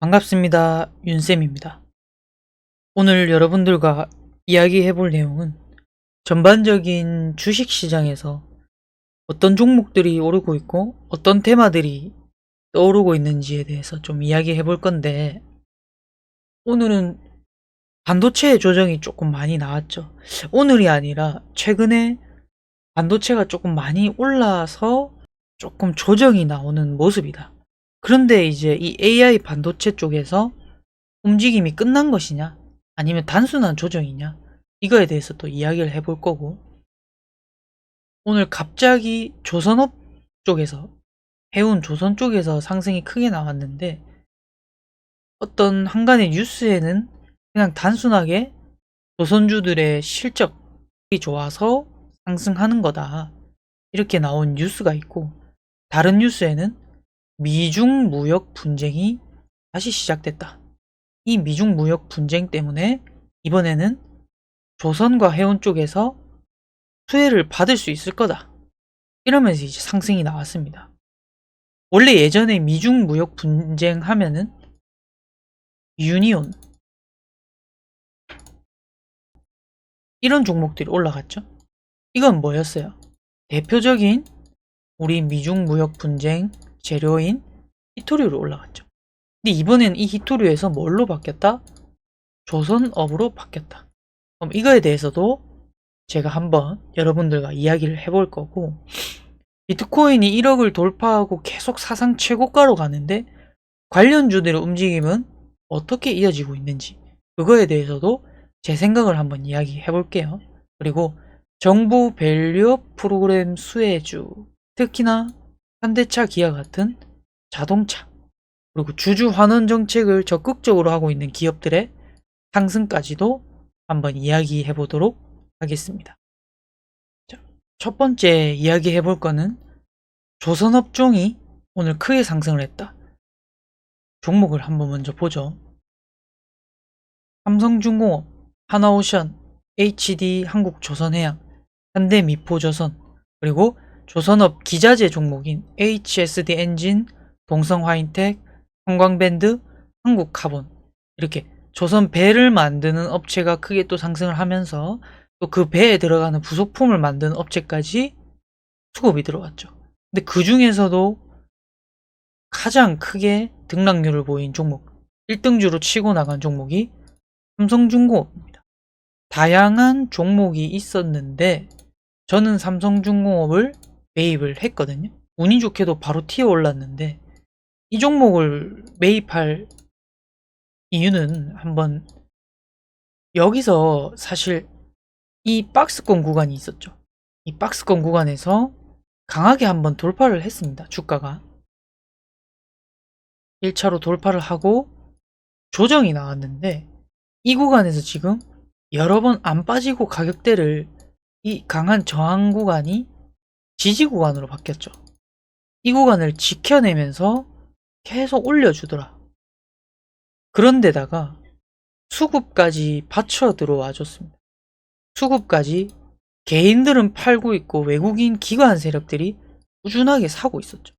반갑습니다. 윤쌤입니다. 오늘 여러분들과 이야기해 볼 내용은 전반적인 주식시장에서 어떤 종목들이 오르고 있고 어떤 테마들이 떠오르고 있는지에 대해서 좀 이야기해 볼 건데, 오늘은 반도체의 조정이 조금 많이 나왔죠. 오늘이 아니라 최근에 반도체가 조금 많이 올라서 조금 조정이 나오는 모습이다. 그런데 이제 이 AI 반도체 쪽에서 움직임이 끝난 것이냐, 아니면 단순한 조정이냐, 이거에 대해서 또 이야기를 해볼 거고, 오늘 갑자기 조선업 쪽에서, 해운 조선 쪽에서 상승이 크게 나왔는데, 어떤 한간의 뉴스에는 그냥 단순하게 조선주들의 실적이 좋아서 상승하는 거다, 이렇게 나온 뉴스가 있고, 다른 뉴스에는 미중 무역 분쟁이 다시 시작됐다, 이 미중 무역 분쟁 때문에 이번에는 조선과 해운 쪽에서 수혜를 받을 수 있을 거다, 이러면서 이제 상승이 나왔습니다. 원래 예전에 미중 무역 분쟁 하면은 유니온, 이런 종목들이 올라갔죠. 이건 뭐였어요? 대표적인 우리 미중 무역 분쟁 재료인 히토류로 올라갔죠. 근데 이번엔 이 히토류에서 뭘로 바뀌었다? 조선업으로 바뀌었다. 그럼 이거에 대해서도 제가 한번 여러분들과 이야기를 해볼 거고, 비트코인이 1억을 돌파하고 계속 사상 최고가로 가는데 관련주들의 움직임은 어떻게 이어지고 있는지, 그거에 대해서도 제 생각을 한번 이야기해 볼게요. 그리고 정부 밸류업 프로그램 수혜주, 특히나 현대차, 기아 같은 자동차, 그리고 주주 환원 정책을 적극적으로 하고 있는 기업들의 상승까지도 한번 이야기해 보도록 하겠습니다. 자, 첫 번째 이야기해 볼 거는 조선업종이 오늘 크게 상승을 했다. 종목을 한번 먼저 보죠. 삼성중공업, 하나오션, HD 한국조선해양, 현대미포조선, 그리고 조선업 기자재 종목인 HSD 엔진, 동성화인텍, 형광밴드, 한국카본, 이렇게 조선 배를 만드는 업체가 크게 또 상승을 하면서 또 그 배에 들어가는 부속품을 만드는 업체까지 수급이 들어왔죠. 근데 그 중에서도 가장 크게 등락률을 보인 종목, 1등주로 치고 나간 종목이 삼성중공업입니다. 다양한 종목이 있었는데 저는 삼성중공업을 매입을 했거든요. 운이 좋게도 바로 튀어 올랐는데, 이 종목을 매입할 이유는 한번, 여기서 사실 이 박스권 구간이 있었죠. 이 박스권 구간에서 강하게 한번 돌파를 했습니다. 주가가 1차로 돌파를 하고 조정이 나왔는데, 이 구간에서 지금 여러 번 안 빠지고 가격대를, 이 강한 저항 구간이 지지 구간으로 바뀌었죠. 이 구간을 지켜내면서 계속 올려주더라. 그런데다가 수급까지 받쳐 들어와 줬습니다. 수급까지 개인들은 팔고 있고 외국인 기관 세력들이 꾸준하게 사고 있었죠.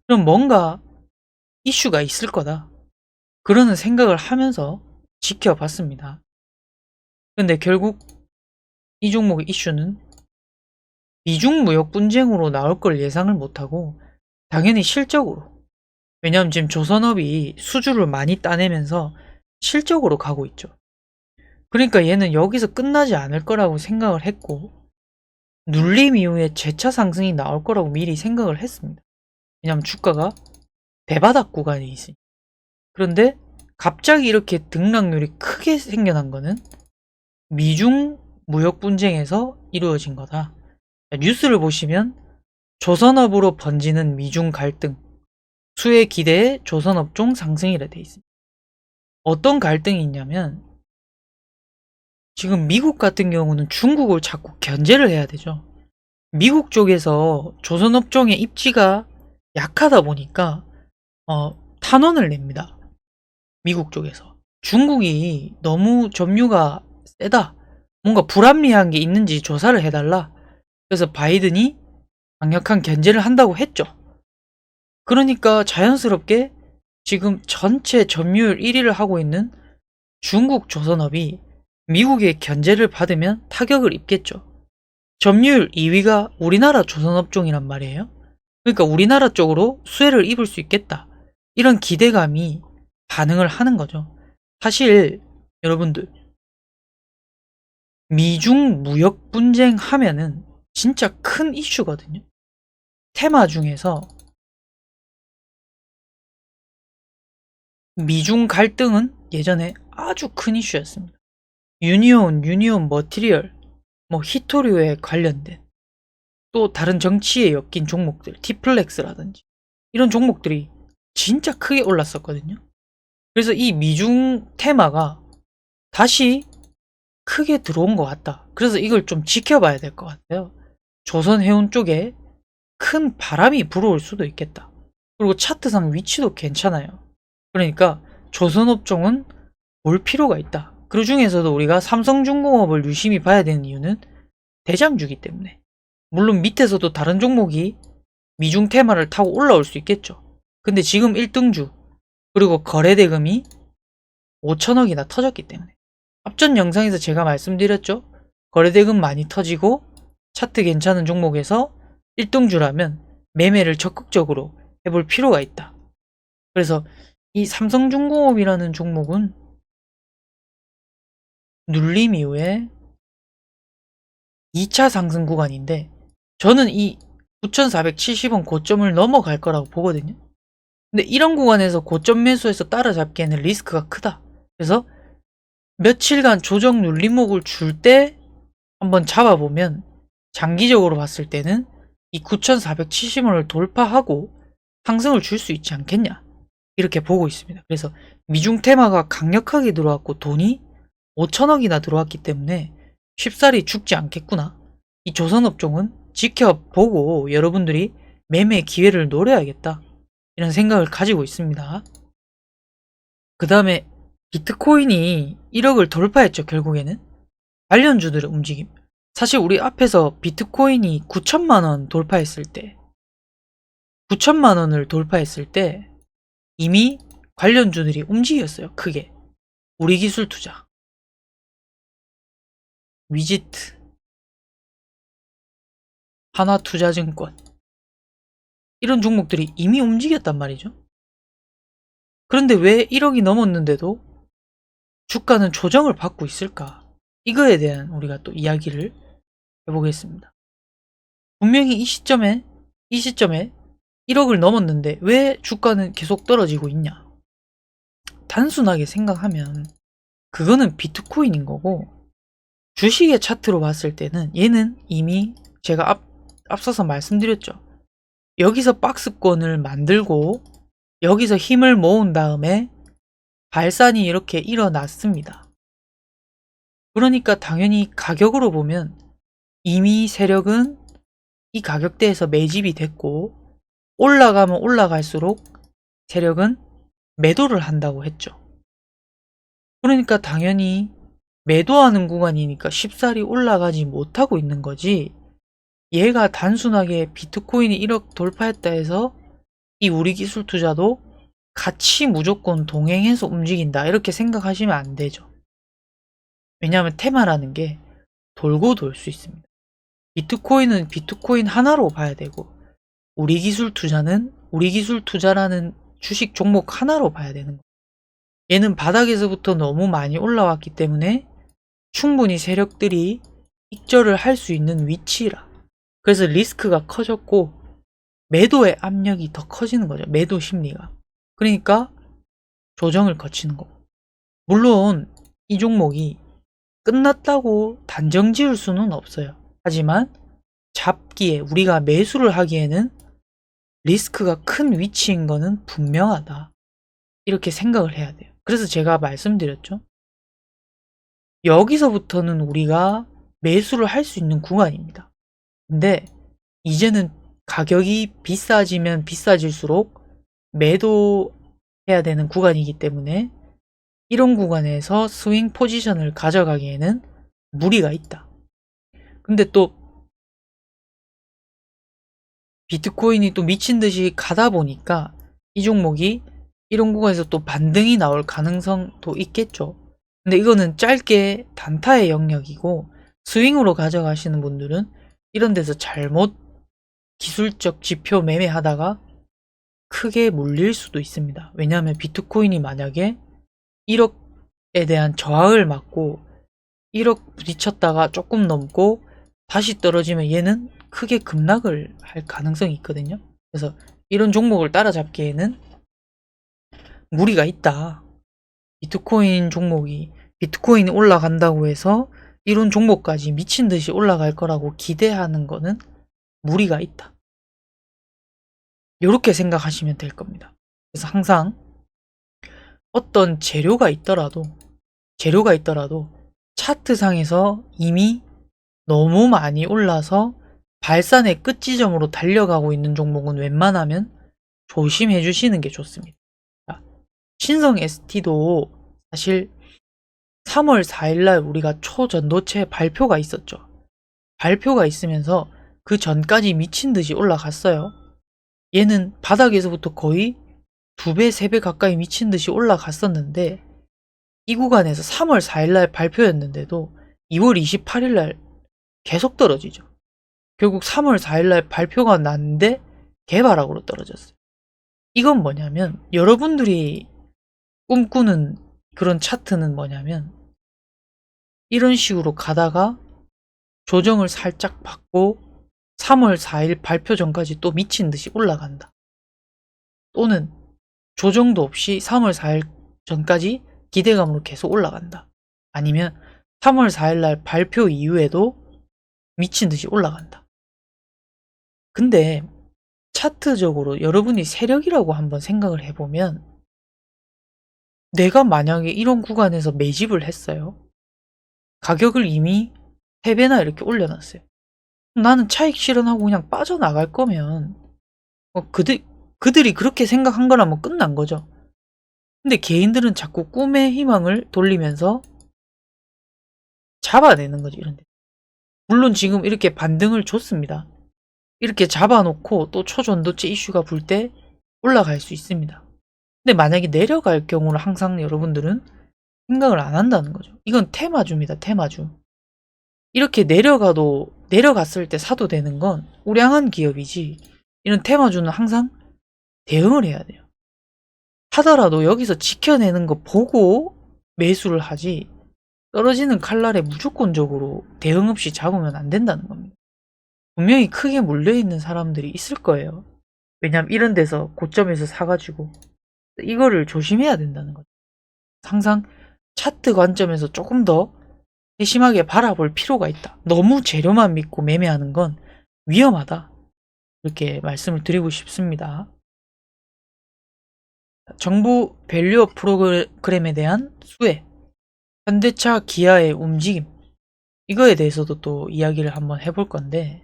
그럼 뭔가 이슈가 있을 거다, 그러는 생각을 하면서 지켜봤습니다. 근데 결국 이 종목의 이슈는 미중 무역 분쟁으로 나올 걸 예상을 못하고 당연히 실적으로, 왜냐하면 지금 조선업이 수주를 많이 따내면서 실적으로 가고 있죠. 그러니까 얘는 여기서 끝나지 않을 거라고 생각을 했고, 눌림 이후에 재차 상승이 나올 거라고 미리 생각을 했습니다. 왜냐하면 주가가 대바닥 구간에 있으니. 그런데 갑자기 이렇게 등락률이 크게 생겨난 거는 미중 무역 분쟁에서 이루어진 거다. 뉴스를 보시면 조선업으로 번지는 미중 갈등, 수혜 기대에 조선업종 상승이라 돼 있습니다. 어떤 갈등이 있냐면, 지금 미국 같은 경우는 중국을 자꾸 견제를 해야 되죠. 미국 쪽에서 조선업종의 입지가 약하다 보니까 탄원을 냅니다. 미국 쪽에서 중국이 너무 점유가 세다, 뭔가 불합리한 게 있는지 조사를 해달라, 그래서 바이든이 강력한 견제를 한다고 했죠. 그러니까 자연스럽게 지금 전체 점유율 1위를 하고 있는 중국 조선업이 미국의 견제를 받으면 타격을 입겠죠. 점유율 2위가 우리나라 조선업종이란 말이에요. 그러니까 우리나라 쪽으로 수혜를 입을 수 있겠다. 이런 기대감이 반응을 하는 거죠. 사실 여러분들, 미중 무역 분쟁 하면은 진짜 큰 이슈거든요. 테마 중에서 미중 갈등은 예전에 아주 큰 이슈였습니다. 유니온 머티리얼, 뭐 히토류에 관련된 또 다른 정치에 엮인 종목들, 티플렉스라든지 이런 종목들이 진짜 크게 올랐었거든요. 그래서 이 미중 테마가 다시 크게 들어온 것 같다. 그래서 이걸 좀 지켜봐야 될 것 같아요. 조선해운 쪽에 큰 바람이 불어올 수도 있겠다. 그리고 차트상 위치도 괜찮아요. 그러니까 조선업종은 볼 필요가 있다. 그 중에서도 우리가 삼성중공업을 유심히 봐야 되는 이유는 대장주기 때문에. 물론 밑에서도 다른 종목이 미중 테마를 타고 올라올 수 있겠죠. 근데 지금 1등주 그리고 거래대금이 5천억이나 터졌기 때문에. 앞전 영상에서 제가 말씀드렸죠. 거래대금 많이 터지고 차트 괜찮은 종목에서 1등주라면 매매를 적극적으로 해볼 필요가 있다. 그래서 이 삼성중공업이라는 종목은 눌림 이후에 2차 상승 구간인데 저는 이 9,470원 고점을 넘어갈 거라고 보거든요. 근데 이런 구간에서 고점 매수해서 따라잡기에는 리스크가 크다. 그래서 며칠간 조정 눌림목을 줄 때 한번 잡아보면 장기적으로 봤을 때는 이 9,470원을 돌파하고 상승을 줄 수 있지 않겠냐 이렇게 보고 있습니다. 그래서 미중 테마가 강력하게 들어왔고 돈이 5천억이나 들어왔기 때문에 쉽사리 죽지 않겠구나. 이 조선업종은 지켜보고 여러분들이 매매 기회를 노려야겠다. 이런 생각을 가지고 있습니다. 그 다음에 비트코인이 1억을 돌파했죠. 결국에는 관련주들의 움직임. 사실 우리 앞에서 비트코인이 9천만원 돌파했을 때 9천만원을 돌파했을 때 이미 관련주들이 움직였어요. 크게. 우리기술투자, 위지트, 하나투자증권 이런 종목들이 이미 움직였단 말이죠. 그런데 왜 1억이 넘었는데도 주가는 조정을 받고 있을까? 이거에 대한 우리가 또 이야기를 해보겠습니다. 분명히 이 시점에 1억을 넘었는데 왜 주가는 계속 떨어지고 있냐? 단순하게 생각하면 그거는 비트코인인 거고 주식의 차트로 봤을 때는 얘는 이미 제가 앞서서 말씀드렸죠. 여기서 박스권을 만들고 여기서 힘을 모은 다음에 발산이 이렇게 일어났습니다. 그러니까 당연히 가격으로 보면 이미 세력은 이 가격대에서 매집이 됐고 올라가면 올라갈수록 세력은 매도를 한다고 했죠. 그러니까 당연히 매도하는 구간이니까 쉽사리 올라가지 못하고 있는 거지 얘가 단순하게 비트코인이 1억 돌파했다 해서 이 우리기술 투자도 같이 무조건 동행해서 움직인다 이렇게 생각하시면 안 되죠. 왜냐하면 테마라는 게 돌고 돌 수 있습니다. 비트코인은 비트코인 하나로 봐야 되고 우리기술 투자는 우리기술 투자라는 주식 종목 하나로 봐야 되는 거예요. 얘는 바닥에서부터 너무 많이 올라왔기 때문에 충분히 세력들이 익절을 할 수 있는 위치라. 그래서 리스크가 커졌고 매도의 압력이 더 커지는 거죠. 매도 심리가. 그러니까 조정을 거치는 거고. 물론 이 종목이 끝났다고 단정 지을 수는 없어요. 하지만 잡기에 우리가 매수를 하기에는 리스크가 큰 위치인 거는 분명하다. 이렇게 생각을 해야 돼요. 그래서 제가 말씀드렸죠. 여기서부터는 우리가 매수를 할 수 있는 구간입니다. 근데 이제는 가격이 비싸지면 비싸질수록 매도해야 되는 구간이기 때문에 이런 구간에서 스윙 포지션을 가져가기에는 무리가 있다. 근데 또 비트코인이 또 미친 듯이 가다 보니까 이 종목이 이런 구간에서 또 반등이 나올 가능성도 있겠죠. 근데 이거는 짧게 단타의 영역이고 스윙으로 가져가시는 분들은 이런 데서 잘못 기술적 지표 매매하다가 크게 물릴 수도 있습니다. 왜냐하면 비트코인이 만약에 1억에 대한 저항을 맞고 1억 부딪혔다가 조금 넘고 다시 떨어지면 얘는 크게 급락을 할 가능성이 있거든요. 그래서 이런 종목을 따라잡기에는 무리가 있다. 비트코인이 올라간다고 해서 이런 종목까지 미친 듯이 올라갈 거라고 기대하는 거는 무리가 있다. 이렇게 생각하시면 될 겁니다. 그래서 항상 어떤 재료가 있더라도 차트상에서 이미 너무 많이 올라서 발산의 끝 지점으로 달려가고 있는 종목은 웬만하면 조심해 주시는 게 좋습니다. 신성 ST도 사실 3월 4일날 우리가 초전도체 발표가 있었죠. 발표가 있으면서 그 전까지 미친 듯이 올라갔어요. 얘는 바닥에서부터 거의 2배, 3배 가까이 미친 듯이 올라갔었는데 이 구간에서 3월 4일날 발표였는데도 2월 28일날 계속 떨어지죠. 결국 3월 4일날 발표가 났는데 개발락으로 떨어졌어요. 이건 뭐냐면 여러분들이 꿈꾸는 그런 차트는 뭐냐면 이런 식으로 가다가 조정을 살짝 받고 3월 4일 발표 전까지 또 미친 듯이 올라간다. 또는 조정도 없이 3월 4일 전까지 기대감으로 계속 올라간다. 아니면 3월 4일 날 발표 이후에도 미친 듯이 올라간다. 근데 차트적으로 여러분이 세력이라고 한번 생각을 해보면 내가 만약에 이런 구간에서 매집을 했어요. 가격을 이미 3배나 이렇게 올려놨어요. 나는 차익 실현하고 그냥 빠져나갈 거면 그들이 그렇게 생각한 거라면 끝난 거죠. 근데 개인들은 자꾸 꿈의 희망을 돌리면서 잡아내는 거죠. 이런데. 물론 지금 이렇게 반등을 줬습니다. 이렇게 잡아놓고 또 초전도체 이슈가 불 때 올라갈 수 있습니다. 근데 만약에 내려갈 경우를 항상 여러분들은 생각을 안 한다는 거죠. 이건 테마주입니다. 테마주. 이렇게 내려갔을 때 사도 되는 건 우량한 기업이지 이런 테마주는 항상 대응을 해야 돼요. 하더라도 여기서 지켜내는 거 보고 매수를 하지 떨어지는 칼날에 무조건적으로 대응 없이 잡으면 안 된다는 겁니다. 분명히 크게 물려있는 사람들이 있을 거예요. 왜냐면 이런 데서 고점에서 사가지고 이거를 조심해야 된다는 거죠. 항상 차트 관점에서 조금 더 세심하게 바라볼 필요가 있다. 너무 재료만 믿고 매매하는 건 위험하다. 이렇게 말씀을 드리고 싶습니다. 정부 밸류업 프로그램에 대한 수혜, 현대차 기아의 움직임, 이거에 대해서도 또 이야기를 한번 해볼 건데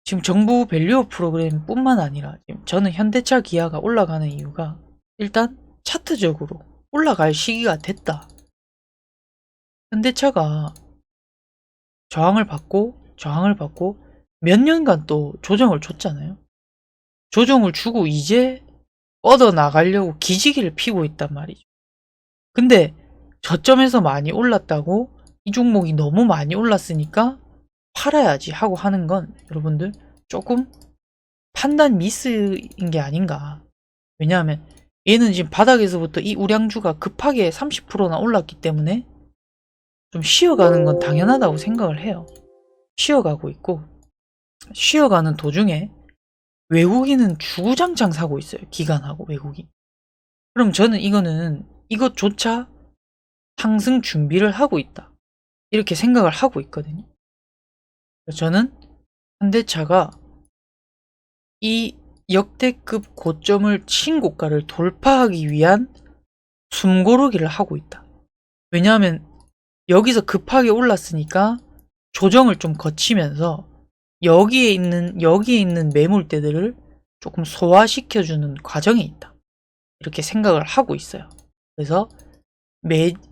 지금 정부 밸류업 프로그램 뿐만 아니라 지금 저는 현대차 기아가 올라가는 이유가 일단 차트적으로 올라갈 시기가 됐다. 현대차가 저항을 받고 몇 년간 또 조정을 줬잖아요. 조정을 주고 이제 뻗어나가려고 기지개를 피고 있단 말이죠. 근데 저점에서 많이 올랐다고 이 종목이 너무 많이 올랐으니까 팔아야지 하고 하는 건 여러분들 조금 판단 미스인 게 아닌가. 왜냐하면 얘는 지금 바닥에서부터 이 우량주가 급하게 30%나 올랐기 때문에 좀 쉬어가는 건 당연하다고 생각을 해요. 쉬어가고 있고 쉬어가는 도중에 외국인은 주구장창 사고 있어요. 기관하고 외국인. 그럼 저는 이것조차 상승 준비를 하고 있다. 이렇게 생각을 하고 있거든요. 저는 현대차가 이 역대급 고점을 신고가를 돌파하기 위한 숨고르기를 하고 있다. 왜냐하면 여기서 급하게 올랐으니까 조정을 좀 거치면서 여기에 있는 매물대들을 조금 소화시켜주는 과정에 있다. 이렇게 생각을 하고 있어요. 그래서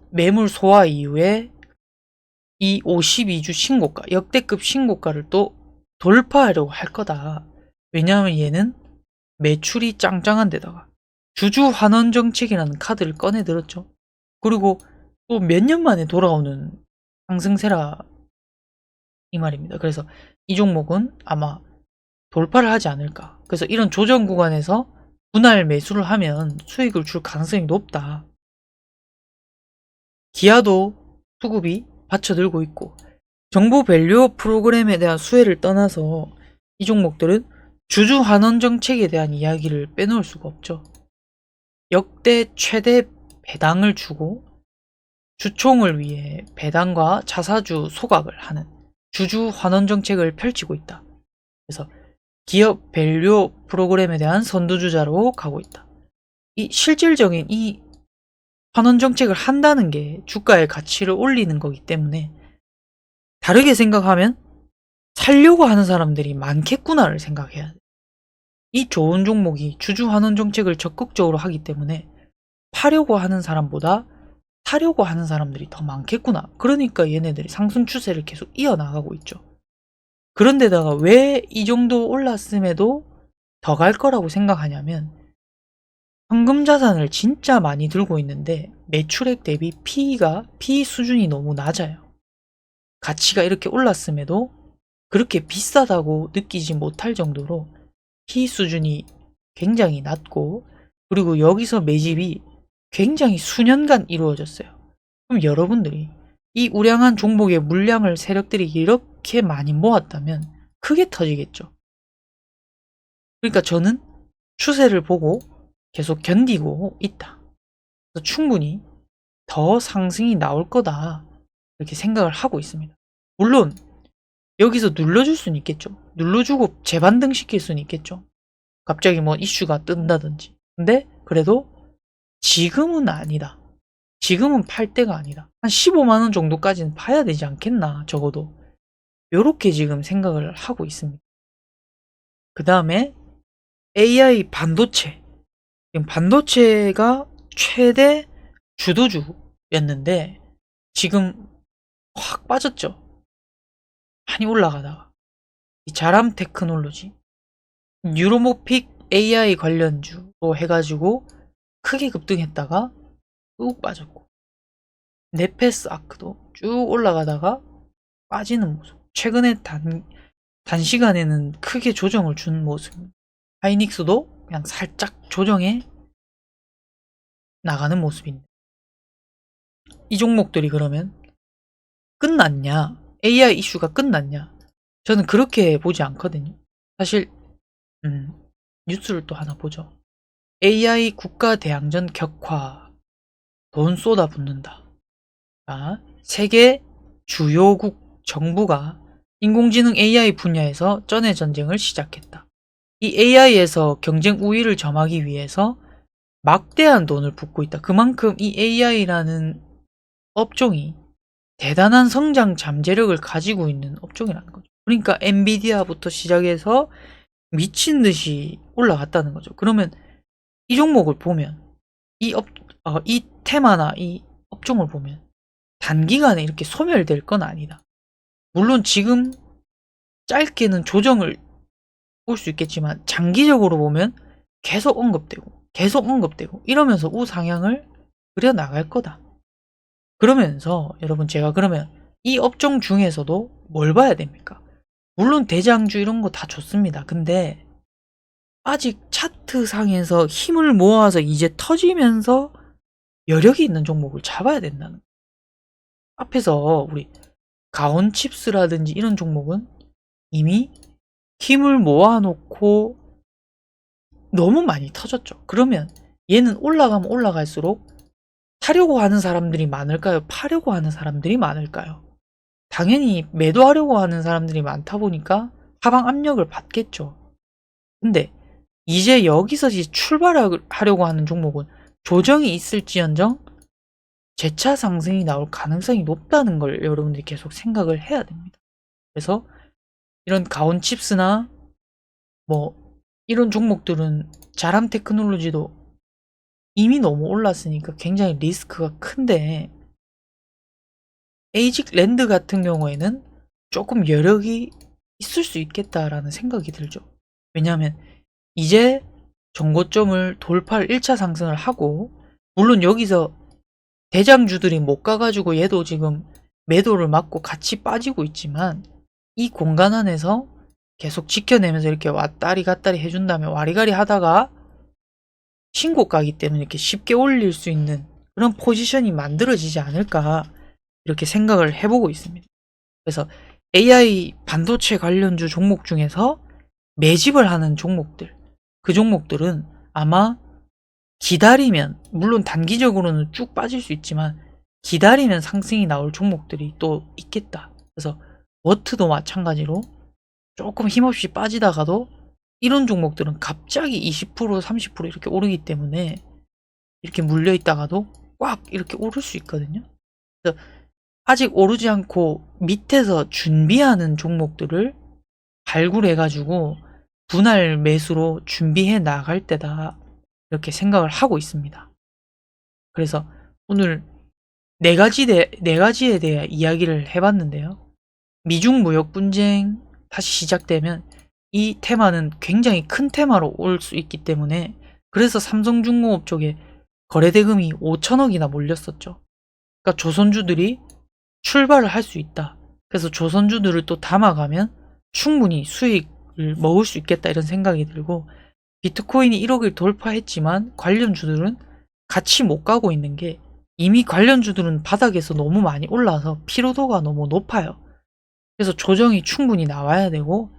매물 소화 이후에 이 52주 신고가, 역대급 신고가를 또 돌파하려고 할 거다. 왜냐하면 얘는 매출이 짱짱한 데다가 주주 환원 정책이라는 카드를 꺼내 들었죠. 그리고 또 몇 년 만에 돌아오는 상승세라 이 말입니다. 그래서 이 종목은 아마 돌파를 하지 않을까. 그래서 이런 조정 구간에서 분할 매수를 하면 수익을 줄 가능성이 높다. 기아도 수급이 받쳐들고 있고, 정부 밸류업 프로그램에 대한 수혜를 떠나서 이 종목들은 주주 환원 정책에 대한 이야기를 빼놓을 수가 없죠. 역대 최대 배당을 주고 주총을 위해 배당과 자사주 소각을 하는 주주 환원 정책을 펼치고 있다. 그래서 기업 밸류 프로그램에 대한 선두주자로 가고 있다. 이 실질적인 이 환원 정책을 한다는 게 주가의 가치를 올리는 거기 때문에 다르게 생각하면 살려고 하는 사람들이 많겠구나를 생각해야 돼. 이 좋은 종목이 주주 환원 정책을 적극적으로 하기 때문에 파려고 하는 사람보다 사려고 하는 사람들이 더 많겠구나. 그러니까 얘네들이 상승 추세를 계속 이어나가고 있죠. 그런데다가 왜 이 정도 올랐음에도 더 갈 거라고 생각하냐면 현금 자산을 진짜 많이 들고 있는데 매출액 대비 PE 수준이 너무 낮아요. 가치가 이렇게 올랐음에도 그렇게 비싸다고 느끼지 못할 정도로 PE 수준이 굉장히 낮고, 그리고 여기서 매집이 굉장히 수년간 이루어졌어요. 그럼 여러분들이 이 우량한 종목의 물량을 세력들이 이렇게 많이 모았다면 크게 터지겠죠. 그러니까 저는 추세를 보고 계속 견디고 있다. 그래서 충분히 더 상승이 나올 거다, 이렇게 생각을 하고 있습니다. 물론 여기서 눌러줄 수는 있겠죠. 눌러주고 재반등시킬 수는 있겠죠. 갑자기 뭐 이슈가 뜬다든지. 근데 그래도 지금은 아니다. 지금은 팔 때가 아니다. 한 15만원 정도까지는 파야 되지 않겠나, 적어도. 요렇게 지금 생각을 하고 있습니다. 그 다음에 AI 반도체. 반도체가 최대 주도주였는데 지금 확 빠졌죠. 많이 올라가다가 이 자람 테크놀로지, 뉴로모픽 AI 관련주로 해가지고 크게 급등했다가 쭉 빠졌고, 네페스 아크도 쭉 올라가다가 빠지는 모습. 최근에 단시간에는 크게 조정을 준 모습. 하이닉스도 그냥 살짝 조정해 나가는 모습인데, 이 종목들이 그러면 끝났냐? AI 이슈가 끝났냐? 저는 그렇게 보지 않거든요. 사실 뉴스를 또 하나 보죠. AI 국가 대항전 격화, 돈 쏟아붓는다. 세계 주요국 정부가 인공지능 AI 분야에서 쩐의 전쟁을 시작했다. 이 AI에서 경쟁 우위를 점하기 위해서 막대한 돈을 붓고 있다. 그만큼 이 AI라는 업종이 대단한 성장 잠재력을 가지고 있는 업종이라는 거죠. 그러니까 엔비디아부터 시작해서 미친 듯이 올라갔다는 거죠. 그러면 이 종목을 보면, 이 테마나 이 업종을 보면 단기간에 이렇게 소멸될 건 아니다. 물론 지금 짧게는 조정을 올 수 있겠지만 장기적으로 보면 계속 언급되고 이러면서 우상향을 그려나갈 거다. 그러면서 여러분, 제가 그러면 이 업종 중에서도 뭘 봐야 됩니까? 물론 대장주 이런 거 다 좋습니다. 근데 아직 차트상에서 힘을 모아서 이제 터지면서 여력이 있는 종목을 잡아야 된다는 거예요. 앞에서 우리 가온칩스라든지 이런 종목은 이미 힘을 모아놓고 너무 많이 터졌죠. 그러면 얘는 올라가면 올라갈수록 사려고 하는 사람들이 많을까요? 파려고 하는 사람들이 많을까요? 당연히 매도하려고 하는 사람들이 많다 보니까 하방 압력을 받겠죠. 근데 이제 여기서 출발하려고 하는 종목은 조정이 있을지언정 재차 상승이 나올 가능성이 높다는 걸 여러분들이 계속 생각을 해야 됩니다. 그래서 이런 가온칩스나 뭐 이런 종목들은 자람 테크놀로지도 이미 너무 올랐으니까 굉장히 리스크가 큰데, 에이직 랜드 같은 경우에는 조금 여력이 있을 수 있겠다라는 생각이 들죠. 왜냐하면 이제 정고점을 돌파를 1차 상승을 하고, 물론 여기서 대장주들이 못 가가지고 얘도 지금 매도를 맞고 같이 빠지고 있지만, 이 공간 안에서 계속 지켜내면서 이렇게 왔다리 갔다리 해준 다음에 와리가리 하다가 신고가기 때문에 이렇게 쉽게 올릴 수 있는 그런 포지션이 만들어지지 않을까, 이렇게 생각을 해보고 있습니다. 그래서 AI 반도체 관련주 종목 중에서 매집을 하는 종목들, 그 종목들은 아마 기다리면, 물론 단기적으로는 쭉 빠질 수 있지만 기다리면 상승이 나올 종목들이 또 있겠다. 그래서 워트도 마찬가지로 조금 힘없이 빠지다가도 이런 종목들은 갑자기 20% 30% 이렇게 오르기 때문에 이렇게 물려있다가도 꽉 이렇게 오를 수 있거든요. 그래서 아직 오르지 않고 밑에서 준비하는 종목들을 발굴해가지고 분할 매수로 준비해 나갈 때다, 이렇게 생각을 하고 있습니다. 그래서 오늘 네 가지에 대해 이야기를 해봤는데요. 미중 무역 분쟁 다시 시작되면 이 테마는 굉장히 큰 테마로 올 수 있기 때문에, 그래서 삼성중공업 쪽에 거래대금이 5천억이나 몰렸었죠. 그러니까 조선주들이 출발을 할 수 있다. 그래서 조선주들을 또 담아가면 충분히 수익을 먹을 수 있겠다, 이런 생각이 들고, 비트코인이 1억을 돌파했지만 관련주들은 같이 못 가고 있는 게, 이미 관련주들은 바닥에서 너무 많이 올라서 피로도가 너무 높아요. 그래서 조정이 충분히 나와야 되고,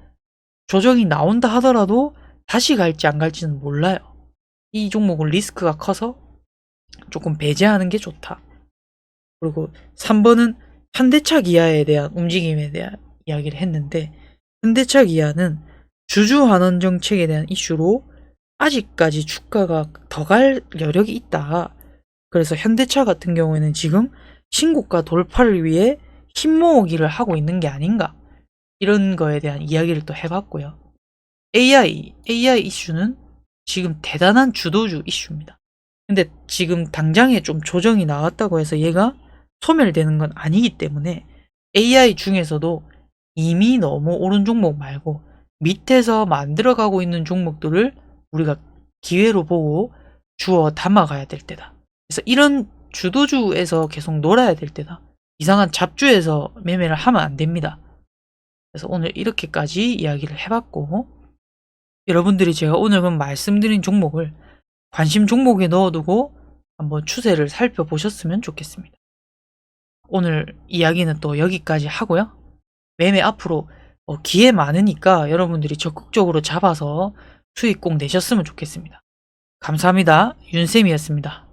조정이 나온다 하더라도 다시 갈지 안 갈지는 몰라요. 이 종목은 리스크가 커서 조금 배제하는 게 좋다. 그리고 3번은 현대차 기아에 대한 움직임에 대한 이야기를 했는데, 현대차 기아는 주주환원 정책에 대한 이슈로 아직까지 주가가 더 갈 여력이 있다. 그래서 현대차 같은 경우에는 지금 신고가 돌파를 위해 힘 모으기를 하고 있는 게 아닌가, 이런 거에 대한 이야기를 또 해봤고요. AI 이슈는 지금 대단한 주도주 이슈입니다. 근데 지금 당장에 좀 조정이 나왔다고 해서 얘가 소멸되는 건 아니기 때문에, AI 중에서도 이미 너무 오른 종목 말고 밑에서 만들어가고 있는 종목들을 우리가 기회로 보고 주워 담아가야 될 때다. 그래서 이런 주도주에서 계속 놀아야 될 때다. 이상한 잡주에서 매매를 하면 안 됩니다. 그래서 오늘 이렇게까지 이야기를 해봤고, 여러분들이 제가 오늘 말씀드린 종목을 관심 종목에 넣어두고 한번 추세를 살펴보셨으면 좋겠습니다. 오늘 이야기는 또 여기까지 하고요. 매매 앞으로 기회 많으니까 여러분들이 적극적으로 잡아서 수익 꼭 내셨으면 좋겠습니다. 감사합니다. 윤쌤이었습니다.